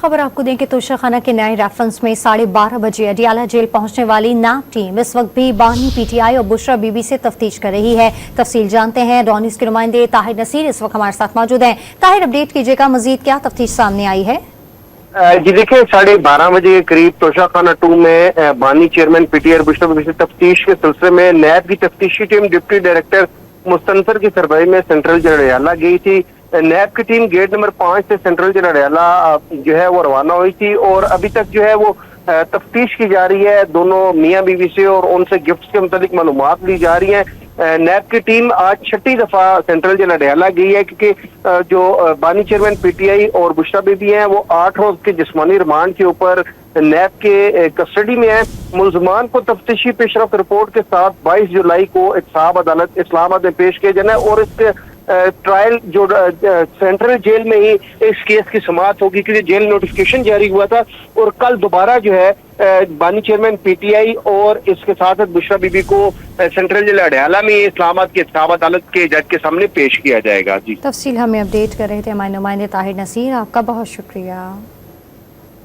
खबर आपको दें कि तोशाखाना के नए रेफरेंस में 12:30 बजे अडियाला जेल पहुंचने वाली नैब टीम इस वक्त भी बानी पीटीआई और बुशरा बीबी से तफ्तीश कर रही है। तफसील जानते हैं, डॉनिस के नुमाइंदे ताहिर नसीर इस वक्त हमारे साथ मौजूद हैं। ताहिर, अपडेट कीजिएगा, मजीद क्या तफ्तीश सामने आई है? जी देखिए, 12:30 बजे के करीब तोशाखाना 2 में बानी चेयरमैन पीटीआई और बुशरा बीबी से तफ्तीश के सिलसिले में नैब की तफ्तीशी टीम डिप्टी डायरेक्टर मुस्तनसर की सरबराही में सेंट्रल जेल अडियाला गई थी। नैब की टीम गेट नंबर 5 से सेंट्रल जेल अडियाला जो है वो रवाना हुई थी और अभी तक जो है वो तफ्तीश की जा रही है दोनों मियां बीवी से और उनसे गिफ्ट के मुताबिक मालूमात ली जा रही है। नैब की टीम आज 6ठी दफा सेंट्रल जेल अडियाला गई है क्योंकि जो बानी चेयरमैन पीटीआई और बुशरा बीबी हैं वो 8 रोज के जिस्मानी रिमांड के ऊपर नैब के कस्टडी में है। मुलजमान को तफ्तीशी पेशरफ रिपोर्ट के साथ 22 जुलाई को इत्तेहाब अदालत इस्लामाबाद में पेश किया जाना है और इसके ट्रायल जो सेंट्रल जेल में ही इस केस की समाअत होगी क्योंकि जेल नोटिफिकेशन जारी हुआ था और कल दोबारा जो है बानी चेयरमैन पीटीआई और इसके साथ बुशरा बीबी को सेंट्रल जेल अडियाला में इस्लामाबाद के इत्तेहाब अदालत के जज के सामने पेश किया जाएगा। जी, तफसील हमें अपडेट कर रहे थे हमारे नुमाइंदे ताहिर नसीर, आपका बहुत शुक्रिया।